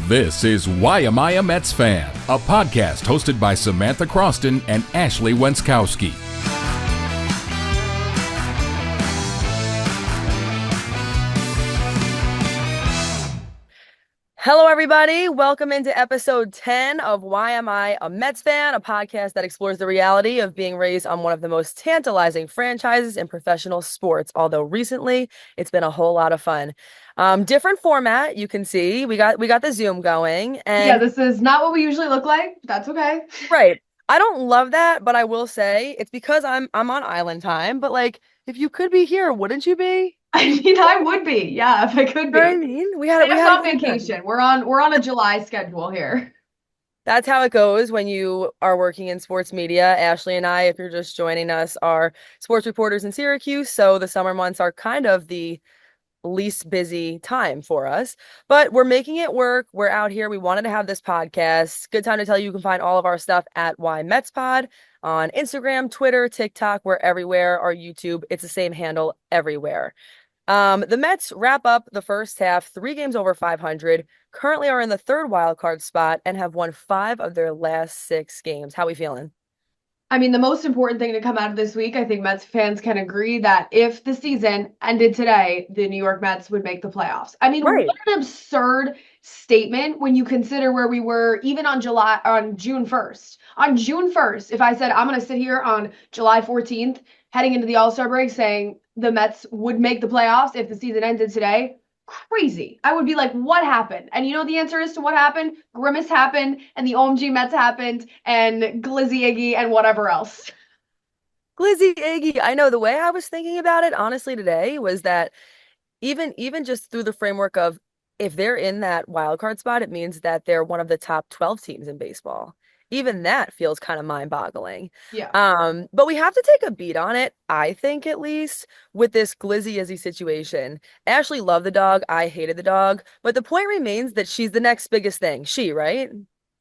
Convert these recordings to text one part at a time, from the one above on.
This is Why Am I a Mets Fan? A podcast hosted by Samantha Croston and Ashley Wenskoski. Hello, everybody. Welcome into episode 10 of Why Am I a Mets Fan? A podcast that explores the reality of being raised on one of the most tantalizing franchises in professional sports. Although recently, it's been a whole lot of fun. Different format, you can see. We got the Zoom going, and yeah, this is not what we usually look like. That's okay. right. I don't love that, but I will say it's because I'm on island time. But like, if you could be here, wouldn't you be? I mean, I would be. Yeah, if I could You know what I be. mean? It's on vacation. We're on a July schedule here. That's how it goes when you are working in sports media. Ashley and I, if you're just joining us, are sports reporters in Syracuse. So the summer months are kind of the least busy time for us, but we're making it work. We're out here. We wanted to have this podcast. Good time to tell you can find all of our stuff at Why Mets Pod on Instagram, Twitter, TikTok. We're everywhere. Our YouTube, it's the same handle everywhere. The Mets wrap up the first half, 3 games over 500, currently are in the third wild card spot and have won 5 of their last 6 games. How we feeling? I mean, the most important thing to come out of this week, I think Mets fans can agree that if the season ended today, the New York Mets would make the playoffs. I mean, Right. what an absurd statement when you consider where we were even on June 1st. On June 1st, if I said I'm going to sit here on July 14th, heading into the All-Star break, saying the Mets would make the playoffs if the season ended today, crazy. I would be like, what happened? And you know the answer is to what happened? Grimace happened, and the OMG Mets happened, and GLIZZY, IGGY, and whatever else. Glizzy, Iggy. I know the way I was thinking about it, honestly, today was that even just through the framework of if they're in that wild card spot, it means that they're one of the top 12 teams in baseball. Even that feels kind of mind-boggling. Yeah. But we have to take a beat on it, I think at least, with this Glizzy Izzy situation. Ashley loved the dog, I hated the dog, but the point remains that she's the next biggest thing. She, right?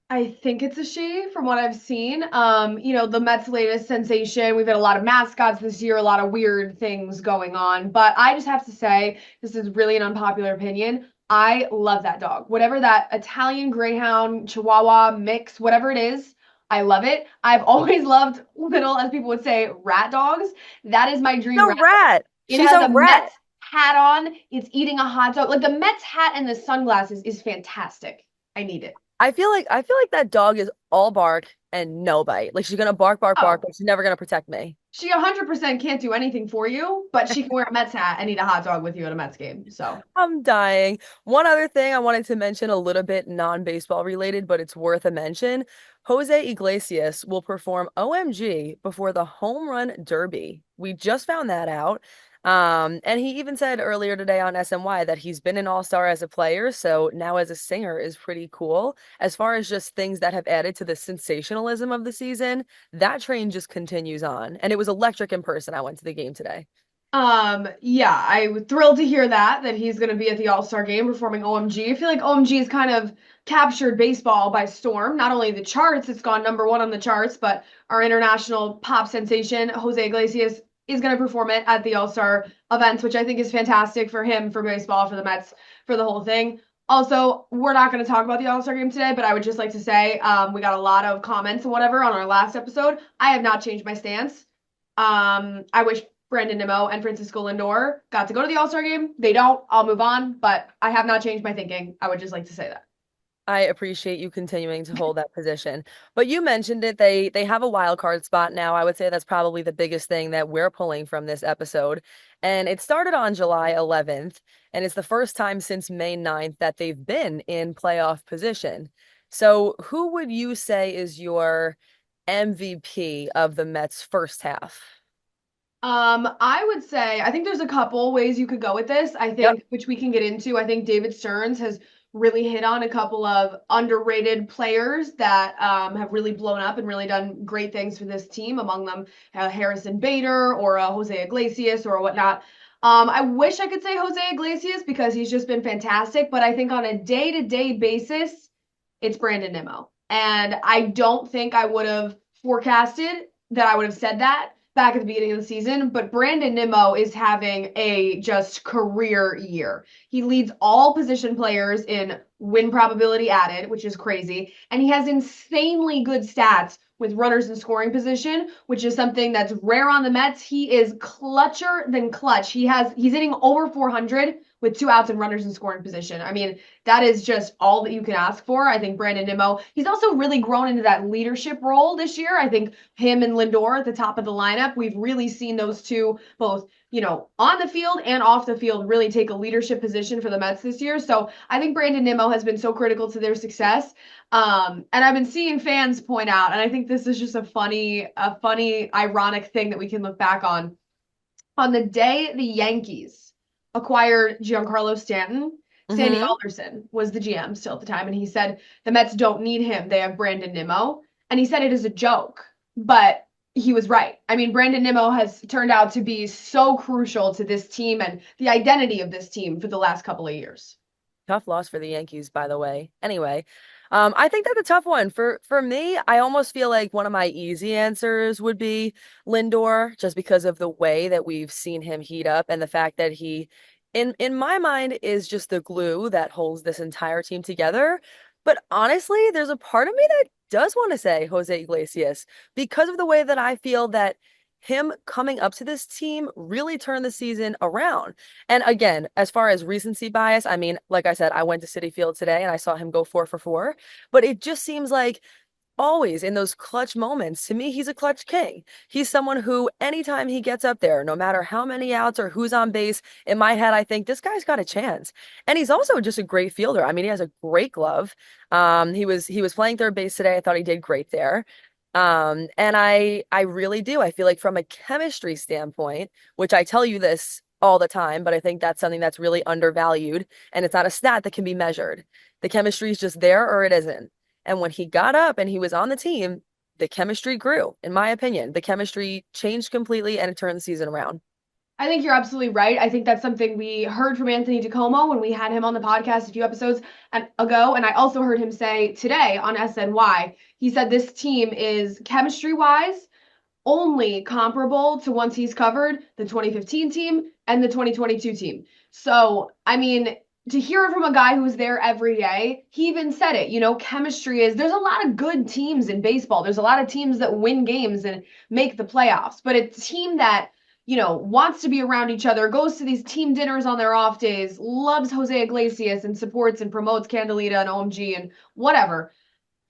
I think it's a she from what I've seen. The Mets' latest sensation. We've had a lot of mascots this year, a lot of weird things going on. But I just have to say, this is really an unpopular opinion. I love that dog. Whatever that Italian Greyhound, Chihuahua mix, whatever it is, I love it. I've always loved little, as people would say, rat dogs. That is my dream A rat. rat. It She's has a a rat. Mets hat on. It's eating a hot dog. Like the Mets hat and the sunglasses is fantastic. I need it. I feel like that dog is all bark and no bite. Like she's gonna bark, bark, bark, Oh, but she's never gonna protect me. she 100% can't do anything for you, but she can wear a Mets hat and eat a hot dog with you at a Mets game. So, I'm dying. One other thing I wanted to mention, a little bit non-baseball related, but it's worth a mention. Jose Iglesias will perform OMG before the Home Run Derby. We just found that out. And he even said earlier today on SNY that he's been an all-star as a player, so now as a singer is pretty cool. As far as just things that have added to the sensationalism of the season, that train just continues on. And it was electric in person. I went to the game today. yeah, I was thrilled to hear that he's going to be at the All-Star game performing OMG. I feel like OMG has kind of captured baseball by storm. Not only the charts, it's gone #1 on the charts, but our international pop sensation, Jose Iglesias, is going to perform it at the All-Star events, which I think is fantastic for him, for baseball, for the Mets, for the whole thing. Also, we're not going to talk about the All-Star game today, but I would just like to say we got a lot of comments and whatever on our last episode. I have not changed my stance. I wish Brandon Nimmo and Francisco Lindor got to go to the All-Star game. They don't. I'll move on, but I have not changed my thinking. I would just like to say that. I appreciate you continuing to hold that position. But you mentioned it. They have a wild card spot now. I would say that's probably the biggest thing that we're pulling from this episode. And it started on July 11th, and it's the first time since May 9th that they've been in playoff position. So who would you say is your MVP of the Mets first half? I would say I think there's a couple ways you could go with this. I Yep. think, which we can get into. I think David Stearns has really hit on a couple of underrated players that have really blown up and really done great things for this team. Among them, Harrison Bader or Jose Iglesias or whatnot. I wish I could say Jose Iglesias because he's just been fantastic, but I think on a day-to-day basis, it's Brandon Nimmo. And I don't think I would have forecasted that I would have said that back at the beginning of the season, but Brandon Nimmo is having a just career year. He leads all position players in win probability added, which is crazy, and he has insanely good stats with runners in scoring position, which is something that's rare on the Mets. He is clutcher than clutch. He's hitting over 400 with 2 outs and runners in scoring position. I mean, that is just all that you can ask for. I think Brandon Nimmo, he's also really grown into that leadership role this year. I think him and Lindor at the top of the lineup, we've really seen those two both, on the field and off the field really take a leadership position for the Mets this year. So I think Brandon Nimmo has been so critical to their success. And I've been seeing fans point out, and I think this is just a funny, ironic thing that we can look back on. On the day the Yankees acquired Giancarlo Stanton, Sandy Alderson was the GM still at the time, and he said the Mets don't need him. They have Brandon Nimmo. And he said it as a joke, but he was right. I mean, Brandon Nimmo has turned out to be so crucial to this team and the identity of this team for the last couple of years. Tough loss for the Yankees, by the way. Anyway, I think that's a tough one. For me, I almost feel like one of my easy answers would be Lindor, just because of the way that we've seen him heat up and the fact that he, in my mind, is just the glue that holds this entire team together. But honestly, there's a part of me that does want to say Jose Iglesias because of the way that I feel that him coming up to this team really turned the season around. And again, as far as recency bias, I mean, like I said, I went to Citi Field today and I saw him go 4 for 4, but it just seems like always in those clutch moments, to me, he's a clutch king. He's someone who, anytime he gets up there, no matter how many outs or who's on base, in my head, I think this guy's got a chance. And he's also just a great fielder. I mean, he has a great glove. He was playing third base today. I thought he did great there. And I really do. I feel like from a chemistry standpoint, which I tell you this all the time, but I think that's something that's really undervalued, and it's not a stat that can be measured. The chemistry is just there or it isn't. And when he got up and he was on the team, the chemistry grew, in my opinion. The chemistry changed completely and it turned the season around. I think you're absolutely right. I think that's something we heard from Anthony DiComo when we had him on the podcast a few episodes ago. And I also heard him say today on SNY, he said this team is chemistry-wise only comparable to once he's covered the 2015 team and the 2022 team. So, I mean, to hear it from a guy who's there every day, he even said it, chemistry there's a lot of good teams in baseball. There's a lot of teams that win games and make the playoffs, but a team that wants to be around each other, goes to these team dinners on their off days, loves Jose Iglesias and supports and promotes Candelita and OMG and whatever.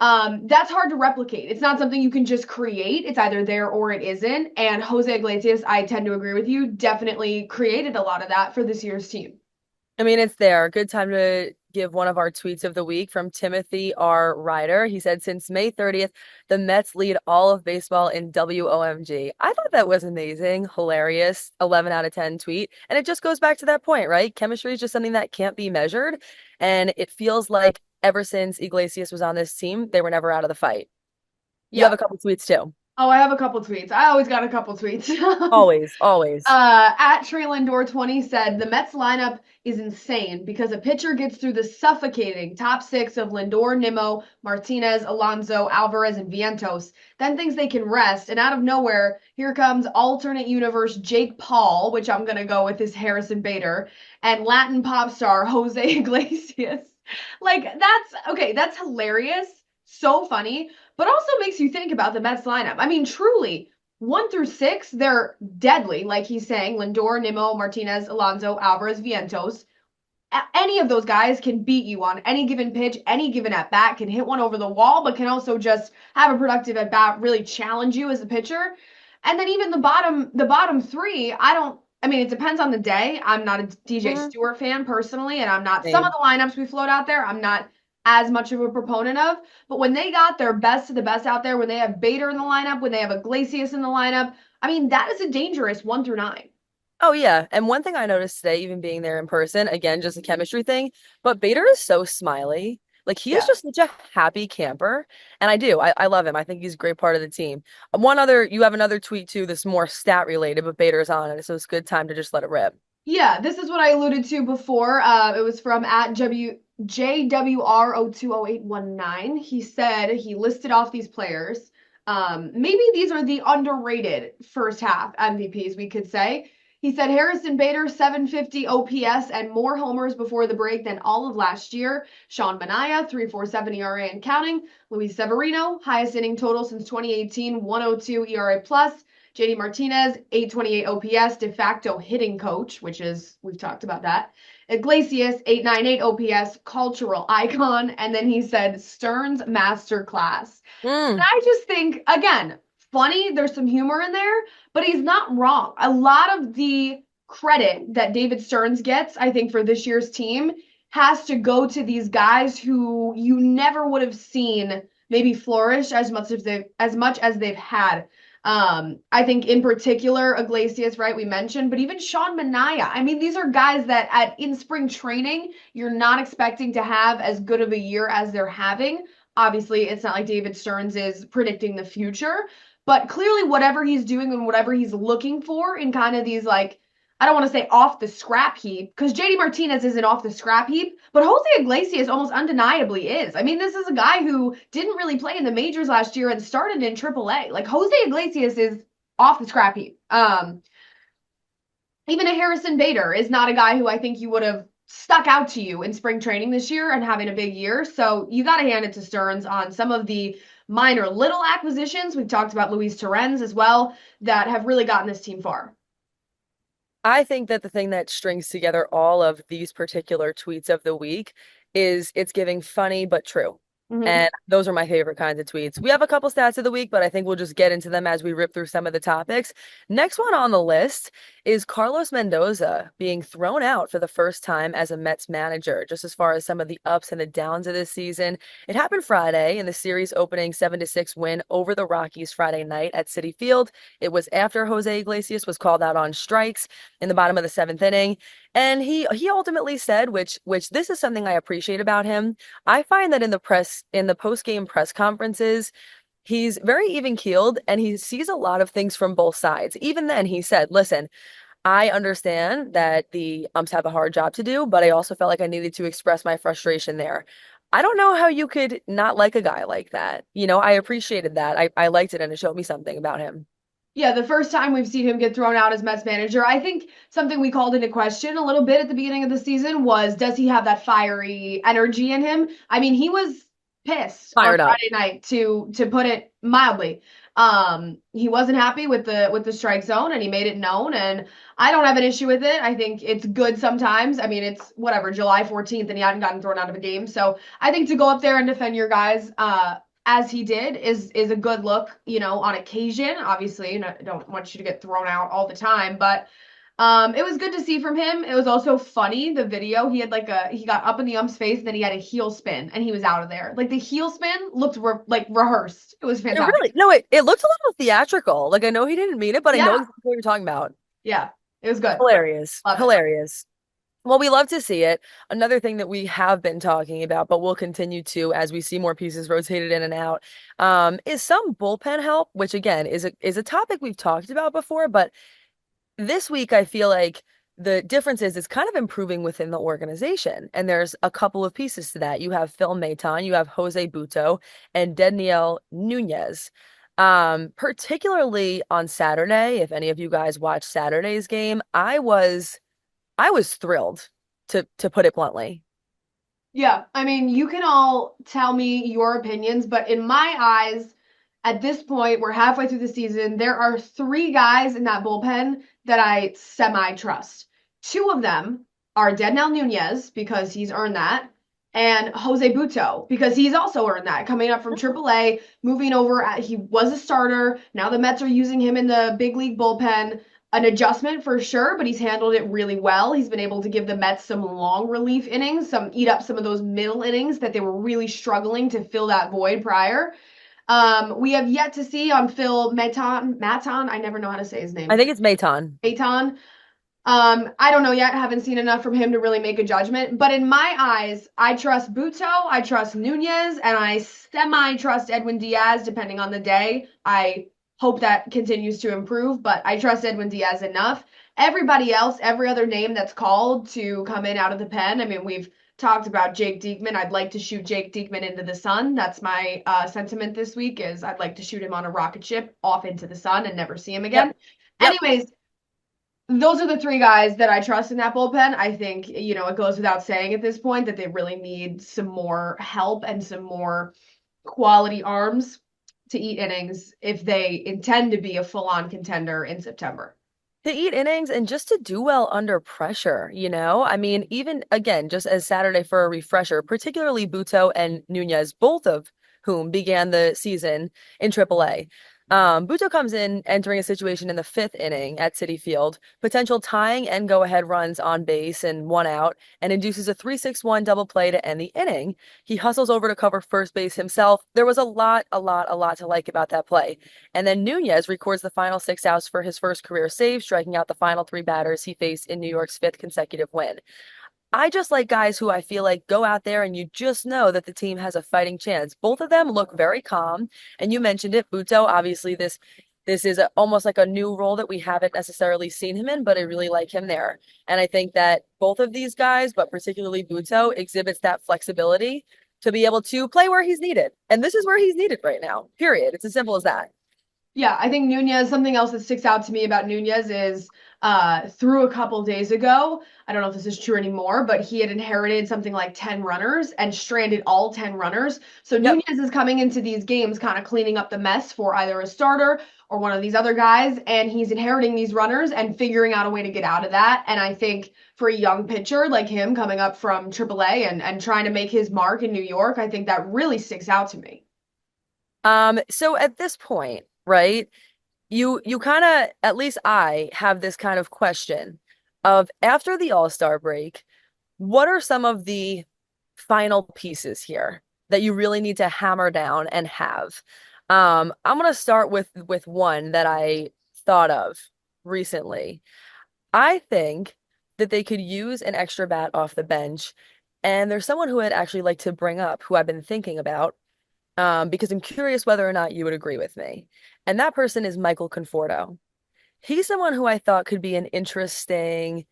That's hard to replicate. It's not something you can just create. It's either there or it isn't. And Jose Iglesias, I tend to agree with you, definitely created a lot of that for this year's team. I mean, it's there. Good time to give one of our tweets of the week from Timothy R. Ryder. He said, since May 30th, the Mets lead all of baseball in WOMG. I thought that was amazing, hilarious, 11 out of 10 tweet. And it just goes back to that point, right? Chemistry is just something that can't be measured. And it feels like ever since Iglesias was on this team, they were never out of the fight. You have a couple tweets too. Oh, I have a couple tweets. I always got a couple tweets. Always. At Trey Lindor 20 said, the Mets lineup is insane because a pitcher gets through the suffocating top 6 of Lindor, Nimmo, Martinez, Alonso, Alvarez, and Vientos, then thinks they can rest, and out of nowhere, here comes alternate universe Jake Paul, which I'm going to go with is Harrison Bader, and Latin pop star Jose Iglesias. That's hilarious. So funny, but also makes you think about the Mets lineup. I mean, truly, 1 through 6, they're deadly. Like he's saying, Lindor, Nimmo, Martinez, Alonso, Alvarez, Vientos. Any of those guys can beat you on any given pitch, any given at bat, can hit one over the wall, but can also just have a productive at bat, really challenge you as a pitcher. And then even the bottom 3, it depends on the day. I'm not a DJ Stewart fan personally, and I'm not some of the lineups we float out there. I'm not as much of a proponent of, but when they got their best of the best out there, when they have Bader in the lineup, when they have Iglesias in the lineup, I mean, that is a dangerous 1 through 9. Oh, yeah. And one thing I noticed today, even being there in person, again, just a chemistry thing, but Bader is so smiley. Like, he is just such a happy camper. And I love him. I think he's a great part of the team. You have another tweet too that's more stat related, but Bader's on it. So it's a good time to just let it rip. Yeah, this is what I alluded to before. It was from at JWR020819. He said he listed off these players. Maybe these are the underrated first half MVPs, we could say. He said Harrison Bader, 750 OPS and more homers before the break than all of last year. Sean Manaea, 3.47 ERA and counting. Luis Severino, highest inning total since 2018, 102 ERA plus. JD Martinez, 828 OPS, de facto hitting coach, which is, we've talked about that. Iglesias, 898 OPS, cultural icon. And then he said Stearns masterclass. And I just think, again, funny, there's some humor in there, but he's not wrong. A lot of the credit that David Stearns gets, I think, for this year's team has to go to these guys who you never would have seen maybe flourish as much as they've had. I think in particular, Iglesias, right, we mentioned, but even Sean Manaea. I mean, these are guys that in spring training, you're not expecting to have as good of a year as they're having. Obviously, it's not like David Stearns is predicting the future, but clearly whatever he's doing and whatever he's looking for in kind of these, like, I don't want to say off the scrap heap, because JD Martinez isn't off the scrap heap, but Jose Iglesias almost undeniably is. I mean, this is a guy who didn't really play in the majors last year and started in AAA. Like, Jose Iglesias is off the scrap heap. Even a Harrison Bader is not a guy who I think you would have stuck out to you in spring training this year and having a big year. So you got to hand it to Stearns on some of the minor little acquisitions. We've talked about Luis Torrens as well that have really gotten this team far. I think that the thing that strings together all of these particular tweets of the week is it's giving funny but true. And those are my favorite kinds of tweets. We have a couple stats of the week, but I think we'll just get into them as we rip through some of the topics. Next one on the list is Carlos Mendoza being thrown out for the first time as a Mets manager, just as far as some of the ups and the downs of this season. It happened Friday in the series opening 7-6 win over the Rockies Friday night at Citi Field. It was after Jose Iglesias was called out on strikes in the bottom of the seventh inning. And he ultimately said, which this is something I appreciate about him. I find that in the post-game press conferences, he's very even-keeled and he sees a lot of things from both sides. Even then, he said, listen, I understand that the umps have a hard job to do, but I also felt like I needed to express my frustration there. I don't know how you could not like a guy like that. You know, I appreciated that. I liked it and it showed me something about him. Yeah, the first time we've seen him get thrown out as Mets manager, I think something we called into question a little bit at the beginning of the season was, does he have that fiery energy in him? I mean, he was pissed Fired on up. Friday night, to put it mildly. He wasn't happy with the strike zone and he made it known, and I don't have an issue with it. I think it's good sometimes. I mean, it's whatever, July 14th and he hadn't gotten thrown out of a game. So I think to go up there and defend your guys, as he did is a good look, you know, on occasion. Obviously, you know, I don't want you to get thrown out all the time, but it was good to see from him. It was also funny, the video. He had he got up in the ump's face and then he had a heel spin and he was out of there. Like the heel spin looked like rehearsed. It was fantastic. It looked a little theatrical. Like I know he didn't mean it, but I know exactly what you're talking about. Yeah, it was good. Hilarious. Love it. Hilarious. Well, we love to see it. Another thing that we have been talking about, but we'll continue to as we see more pieces rotated in and out, is some bullpen help, which again is a topic we've talked about before, but this week I feel like the difference is it's kind of improving within the organization. And there's a couple of pieces to that. You have Phil Maton, you have Jose Butto, and Daniel Nunez. Particularly on Saturday, if any of you guys watched Saturday's game, I was thrilled, to put it bluntly. Yeah, I mean, you can all tell me your opinions, but in my eyes, at this point, we're halfway through the season. There are 3 guys in that bullpen that I semi-trust. 2 of them are Daniel Nunez, because he's earned that, and Jose Butto, because he's also earned that. Coming up from AAA, moving over, he was a starter. Now the Mets are using him in the big league bullpen. An adjustment for sure, but he's handled it really well. He's been able to give the Mets some long relief innings, eat up some of those middle innings that they were really struggling to fill that void prior. We have yet to see on Phil Maton. I never know how to say his name. I think it's Maton. Maton. I don't know yet. Haven't seen enough from him to really make a judgment. But in my eyes, I trust Butto, I trust Nunez, and I semi-trust Edwin Diaz, depending on the day. I hope that continues to improve, but I trust Edwin Diaz enough. Everybody else, every other name that's called to come in out of the pen, I mean, we've talked about Jake Diekman. I'd like to shoot Jake Diekman into the sun. That's my sentiment this week is I'd like to shoot him on a rocket ship off into the sun and never see him Yep. again. Yep. Anyways, those are the three guys that I trust in that bullpen. I think, it goes without saying at this point that they really need some more help and some more quality arms to eat innings if they intend to be a full-on contender in September. To eat innings and just to do well under pressure, you know? I mean, even again, just as Saturday for a refresher, particularly Butto and Nunez, both of whom began the season in AAA. Butto comes in entering a situation in the fifth inning at Citi Field, potential tying and go-ahead runs on base and one out, and induces a 3-6-1 double play to end the inning. He hustles over to cover first base himself. There was a lot to like about that play. And then Nunez records the final 6 outs for his first career save, striking out the final 3 batters he faced in New York's fifth consecutive win. I just like guys who I feel like go out there and you just know that the team has a fighting chance. Both of them look very calm, and you mentioned it, Butto. Obviously, this is almost like a new role that we haven't necessarily seen him in, but I really like him there. And I think that both of these guys, but particularly Butto, exhibits that flexibility to be able to play where he's needed. And this is where he's needed right now. Period. It's as simple as that. Yeah, I think Nunez, something else that sticks out to me about Nunez is through a couple days ago, I don't know if this is true anymore, but he had inherited something like 10 runners and stranded all 10 runners. So Yep. Nunez is coming into these games kind of cleaning up the mess for either a starter or one of these other guys, and he's inheriting these runners and figuring out a way to get out of that. And I think for a young pitcher like him coming up from AAA and trying to make his mark in New York, I think that really sticks out to me. So at this point, right? You kind of, at least I have this kind of question of after the All-Star break, what are some of the final pieces here that you really need to hammer down and have? I'm gonna start with one that I thought of recently. I think that they could use an extra bat off the bench, and there's someone who I'd actually like to bring up who I've been thinking about because I'm curious whether or not you would agree with me. And that person is Michael Conforto. He's someone who I thought could be an interesting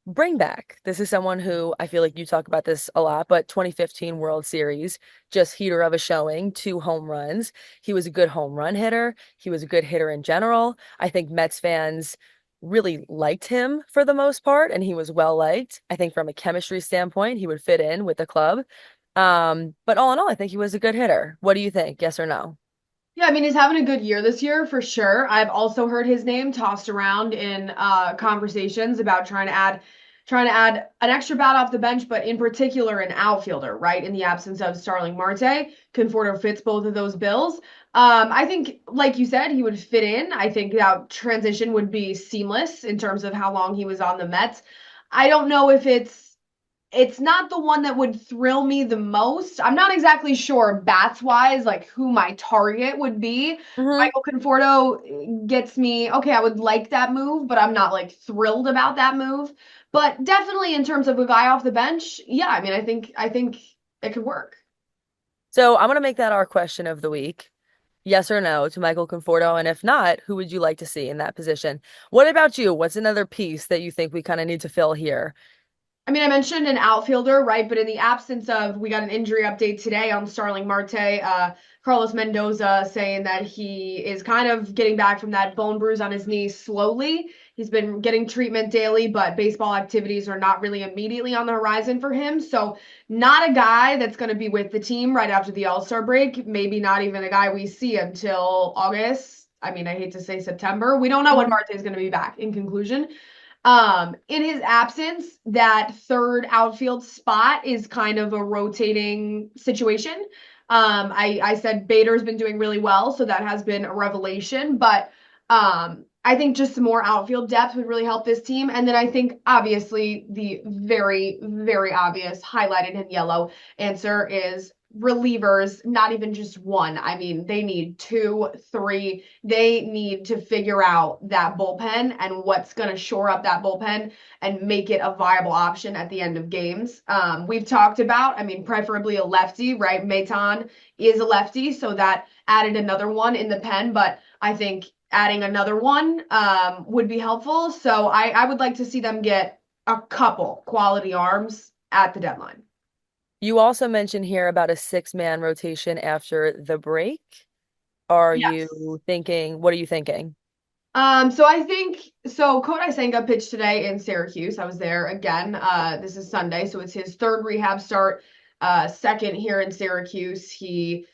bring back. This is someone who I feel like you talk about this a lot, but 2015 World Series, just heater of a showing, 2 home runs. He was a good home run hitter. He was a good hitter in general. I think Mets fans really liked him for the most part, and he was well liked. I think from a chemistry standpoint, he would fit in with the club. But all in all, I think he was a good hitter. What do you think? Yes or no? Yeah, I mean, he's having a good year this year for sure. I've also heard his name tossed around in conversations about trying to add an extra bat off the bench, but in particular an outfielder, right? In the absence of Starling Marte, Conforto fits both of those bills. I think, like you said, he would fit in. I think that transition would be seamless in terms of how long he was on the Mets. I don't know if it's not the one that would thrill me the most. I'm not exactly sure bats wise, like who my target would be. Hmm. Michael Conforto gets me, okay, I would like that move, but I'm not like thrilled about that move. But definitely in terms of a guy off the bench, yeah, I mean, I think it could work. So I'm gonna make that our question of the week. Yes or no to Michael Conforto? And if not, who would you like to see in that position? What about you? What's another piece that you think we kind of need to fill here? I mean, I mentioned an outfielder, right? But in the absence of, we got an injury update today on Starling Marte, Carlos Mendoza saying that he is kind of getting back from that bone bruise on his knee slowly. He's been getting treatment daily, but baseball activities are not really immediately on the horizon for him. So, not a guy that's going to be with the team right after the All-Star break. Maybe not even a guy we see until August. I mean, I hate to say September. We don't know when Mhm. Marte is going to be back, in conclusion. In his absence, that third outfield spot is kind of a rotating situation. I said Bader's been doing really well, so that has been a revelation. But I think just some more outfield depth would really help this team. And then I think obviously the very, very obvious highlighted in yellow answer is relievers, not even just one. I mean, they need two, three. They need to figure out that bullpen and what's going to shore up that bullpen and make it a viable option at the end of games. We've talked about, I mean, preferably a lefty, right? Maitan is a lefty, so that added another one in the pen, but I think adding another one would be helpful. So I would like to see them get a couple quality arms at the deadline. You also mentioned here about a six-man rotation after the break. Are Yes. you thinking, what are you thinking? So I think so Kodai Senga pitched today in Syracuse. I was there again. This is Sunday, so it's his third rehab start, second here in Syracuse. He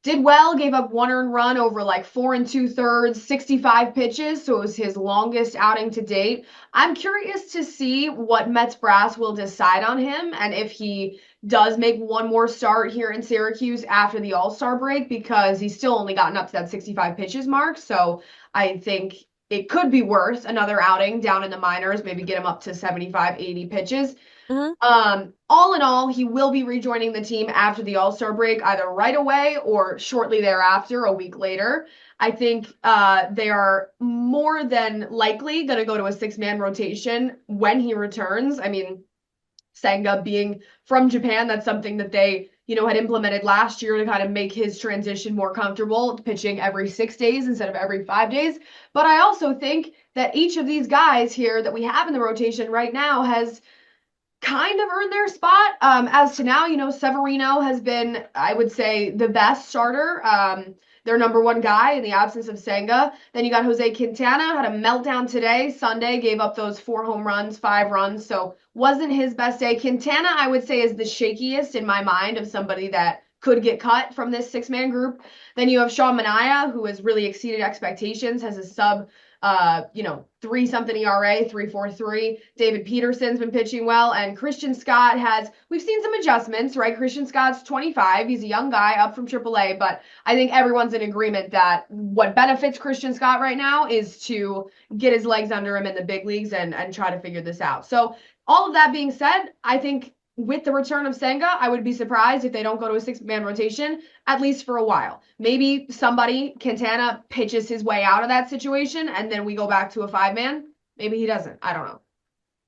did well, gave up one earned run over like 4 2/3, 65 pitches, so it was his longest outing to date. I'm curious to see what Mets brass will decide on him and if he does make one more start here in Syracuse after the All-Star break because he's still only gotten up to that 65 pitches mark. So I think it could be worth another outing down in the minors, maybe get him up to 75, 80 pitches. Hmm. All in all, he will be rejoining the team after the All-Star break, either right away or shortly thereafter, a week later. I think they are more than likely going to go to a six-man rotation when he returns. I mean, Senga being from Japan, that's something that they, had implemented last year to kind of make his transition more comfortable, pitching every 6 days instead of every 5 days. But I also think that each of these guys here that we have in the rotation right now has kind of earned their spot. As to now, Severino has been, I would say, the best starter. Their number one guy in the absence of Senga. Then you got Jose Quintana, had a meltdown today. Sunday, gave up those 4 home runs, 5 runs. So wasn't his best day. Quintana, I would say, is the shakiest in my mind of somebody that could get cut from this six-man group. Then you have Sean Manaea, who has really exceeded expectations, has a sub 3-something ERA, 3.43. David Peterson's been pitching well, and Christian Scott we've seen some adjustments, right? Christian Scott's 25. He's a young guy up from AAA, but I think everyone's in agreement that what benefits Christian Scott right now is to get his legs under him in the big leagues and try to figure this out. So all of that being said, I think with the return of Senga, I would be surprised if they don't go to a six-man rotation, at least for a while. Maybe somebody, Quintana, pitches his way out of that situation, and then we go back to a five-man. Maybe he doesn't. I don't know.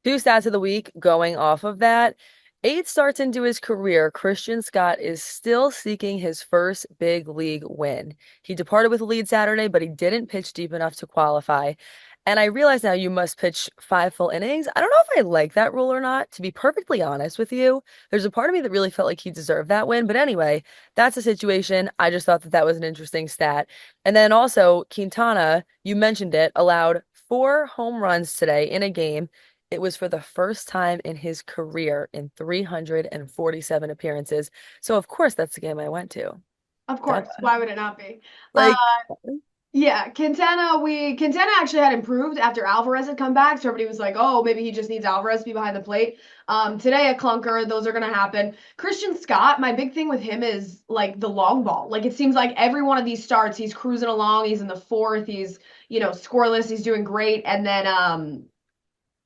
Two stats of the week going off of that. 8 starts into his career, Christian Scott is still seeking his first big league win. He departed with a lead Saturday, but he didn't pitch deep enough to qualify. And I realize now you must pitch 5 full innings. I don't know if I like that rule or not, to be perfectly honest with you. There's a part of me that really felt like he deserved that win. But anyway, that's the situation. I just thought that that was an interesting stat. And then also, Quintana, you mentioned it, allowed 4 home runs today in a game. It was for the first time in his career in 347 appearances. So, of course, that's the game I went to. Of course. Duh. Why would it not be? Uh, Like, Yeah, Quintana actually had improved after Alvarez had come back. So everybody was like, oh, maybe he just needs Alvarez to be behind the plate. Today a clunker, those are gonna happen. Christian Scott, my big thing with him is like the long ball. Like it seems like every one of these starts, he's cruising along, he's in the fourth, he's, scoreless, he's doing great, and then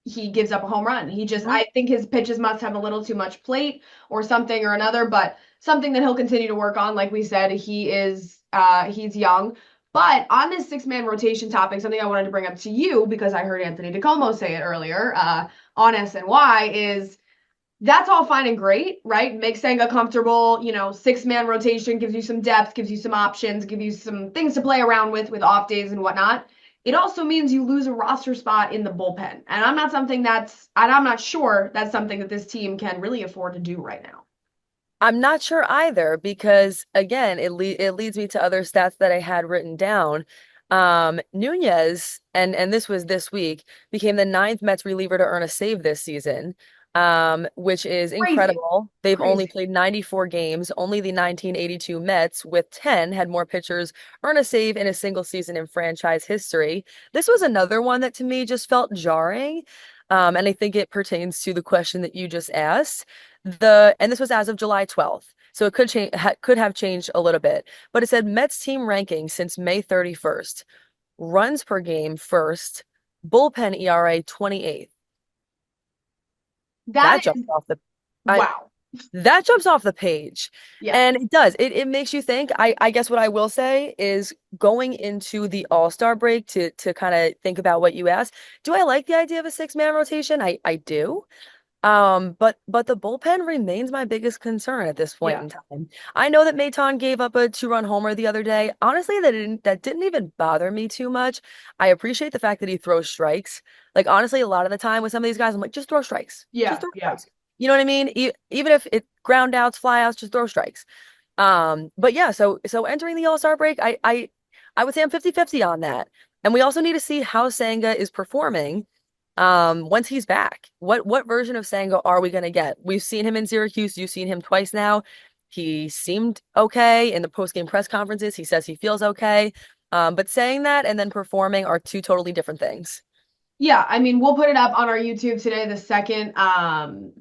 he gives up a home run. I think his pitches must have a little too much plate or something or another, but something that he'll continue to work on. Like we said, he's young. But on this six-man rotation topic, something I wanted to bring up to you because I heard Anthony DiComo say it earlier on SNY is that's all fine and great, right? Makes Senga comfortable. Six-man rotation gives you some depth, gives you some options, gives you some things to play around with off days and whatnot. It also means you lose a roster spot in the bullpen. And I'm not sure that's something that this team can really afford to do right now. I'm not sure either because again, it leads me to other stats that I had written down. Nunez, and this was this week, became the ninth Mets reliever to earn a save this season, which is Crazy. incredible. They've only Crazy. played 94 games. Only the 1982 Mets, with 10, had more pitchers earn a save in a single season in franchise history. This was another one that to me just felt jarring. And I think it pertains to the question that you just asked. And this was as of July 12th. So it could have changed a little bit. But it said Mets team ranking since May 31st. Runs per game first, bullpen ERA 28th. That That jumps is off the I wow. that jumps off the page. Yeah. And it does. It makes you think. I guess what I will say is going into the All-Star break to kind of think about what you asked. Do I like the idea of a six-man rotation? I do. But the bullpen remains my biggest concern at this point Yeah. in time. I know that Maton gave up a 2-run homer the other day. Honestly, that didn't even bother me too much. I appreciate the fact that he throws strikes. Like honestly, a lot of the time with some of these guys, I'm like, just throw strikes. Just Yeah. throw Yeah. strikes. You know what I mean? Even if it ground outs, fly outs, just throw strikes. But yeah, so entering the All-Star break, I would say I'm 50-50 on that. And we also need to see how Senga is performing once he's back. What version of Senga are we gonna get? We've seen him in Syracuse, you've seen him twice now. He seemed okay in the post-game press conferences. He says he feels okay. But saying that and then performing are two totally different things. Yeah, I mean, we'll put it up on our YouTube today, the second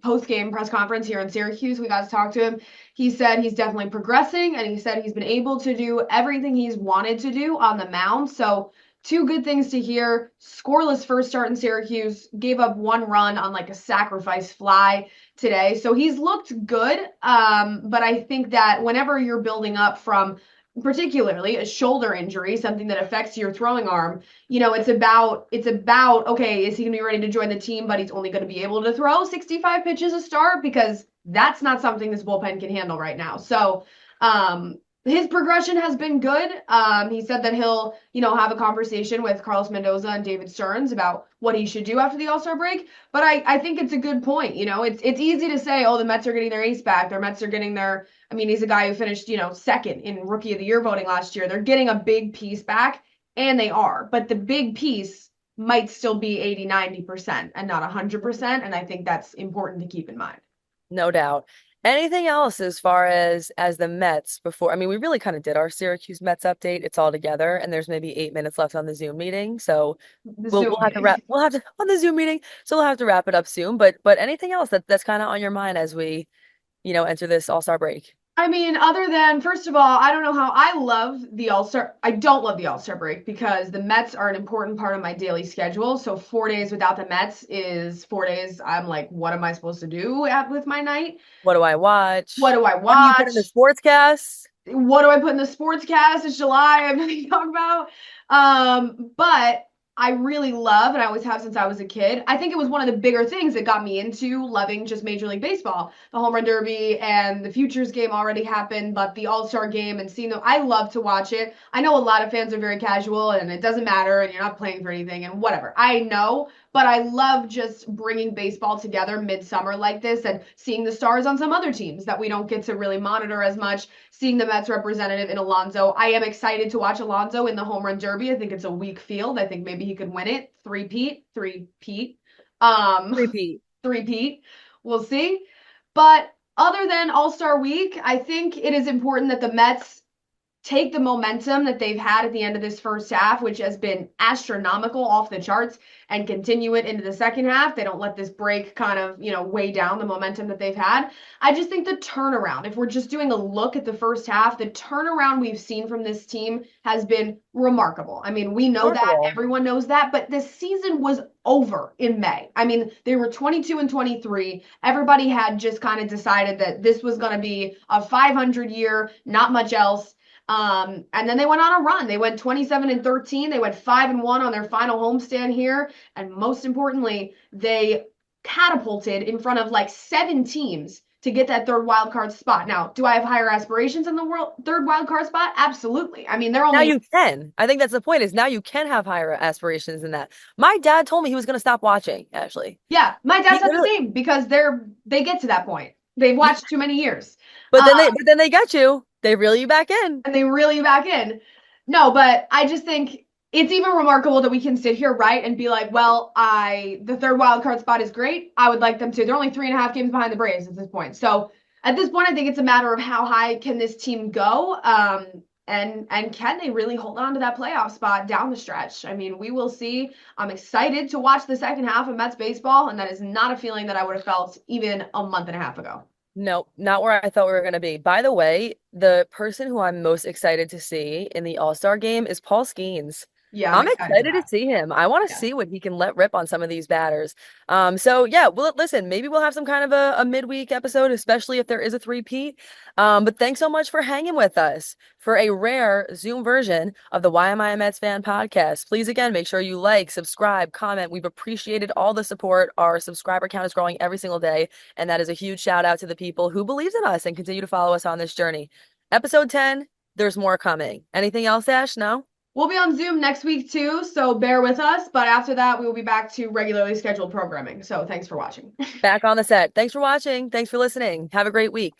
post-game press conference here in Syracuse. We got to talk to him. He said he's definitely progressing, and he said he's been able to do everything he's wanted to do on the mound. So two good things to hear. Scoreless first start in Syracuse, gave up 1 run on like a sacrifice fly today. So he's looked good, but I think that whenever you're building up from particularly a shoulder injury, something that affects your throwing arm, it's about, okay, is he going to be ready to join the team, but he's only going to be able to throw 65 pitches a start, because that's not something this bullpen can handle right now. So, his progression has been good. He said that he'll, have a conversation with Carlos Mendoza and David Stearns about what he should do after the All-Star break. But I think it's a good point. It's easy to say, oh, the Mets are getting their ace back. Their Mets are getting I mean, he's a guy who finished, second in Rookie of the Year voting last year. They're getting a big piece back, and they are. But the big piece might still be 80, 90% and not 100%. And I think that's important to keep in mind. No doubt. Anything else as far as the Mets before? I mean, we really kind of did our Syracuse Mets update. It's all together, and there's maybe 8 minutes left on the Zoom meeting. So we'll have to wrap. We'll have to on the Zoom meeting. So we'll have to wrap it up soon. But anything else that's kind of on your mind as we, enter this All-Star break? I mean, other than, first of all, I don't know how I love the All-Star. I don't love the All-Star break because the Mets are an important part of my daily schedule. So 4 days without the Mets is 4 days. I'm like, what am I supposed to do with my night? What do I watch? What do I watch? What do you put in the sportscast? What do I put in the sportscast? It's July. I have nothing to talk about. But I really love, and I always have since I was a kid, I think it was one of the bigger things that got me into loving just Major League Baseball. The Home Run Derby and the Futures game already happened, but the All-Star game and seeing them, I love to watch it. I know a lot of fans are very casual and it doesn't matter and you're not playing for anything and whatever. I know, but I love just bringing baseball together midsummer like this and seeing the stars on some other teams that we don't get to really monitor as much, seeing the Mets representative in Alonso. I am excited to watch Alonso in the Home Run Derby. I think it's a weak field. I think maybe he could win it. Three-peat. Three-peat. We'll see. But other than All-Star Week, I think it is important that the Mets take the momentum that they've had at the end of this first half, which has been astronomical, off the charts, and continue it into the second half. They don't let this break kind of, weigh down the momentum that they've had. I just think the turnaround, if we're just doing a look at the first half, the turnaround we've seen from this team has been remarkable. I mean, we know that, everyone knows that, but the season was over in May. I mean, they were 22-23. Everybody had just kind of decided that this was going to be a 500 year, not much else. And then they went on a run. They went 27-13. They went 5-1 on their final homestand here. And most importantly, they catapulted in front of like 7 teams to get that third wild card spot. Now, do I have higher aspirations in the third wild card spot? Absolutely. I mean, they're only... Now you can. I think that's the point, is now you can have higher aspirations than that. My dad told me he was going to stop watching, actually. Yeah, my dad said the same, because they get to that point. They've watched too many years. But then they get you. They reel you back in. And they reel you back in. No, but I just think it's even remarkable that we can sit here, right, and be like, well, the third wild card spot is great. I would like them to. They're only 3.5 games behind the Braves at this point. So at this point, I think it's a matter of how high can this team go, and can they really hold on to that playoff spot down the stretch? I mean, we will see. I'm excited to watch the second half of Mets baseball, and that is not a feeling that I would have felt even a month and a half ago. No, not where I thought we were going to be. By the way, the person who I'm most excited to see in the All-Star game is Paul Skeens. Yeah, I'm excited to see him. I want to see what he can let rip on some of these batters. So yeah, well, listen, maybe we'll have some kind of a midweek episode, especially if there is a three-peat. But thanks so much for hanging with us for a rare Zoom version of the Why Am I a Mets Fan podcast. Please, again, make sure you like, subscribe, comment. We've appreciated all the support. Our subscriber count is growing every single day, and that is a huge shout out to the people who believes in us and continue to follow us on this journey. Episode 10, there's more coming. Anything else, Ash? No? We'll be on Zoom next week too, so bear with us. But after that, we will be back to regularly scheduled programming. So thanks for watching. Back on the set. Thanks for watching. Thanks for listening. Have a great week.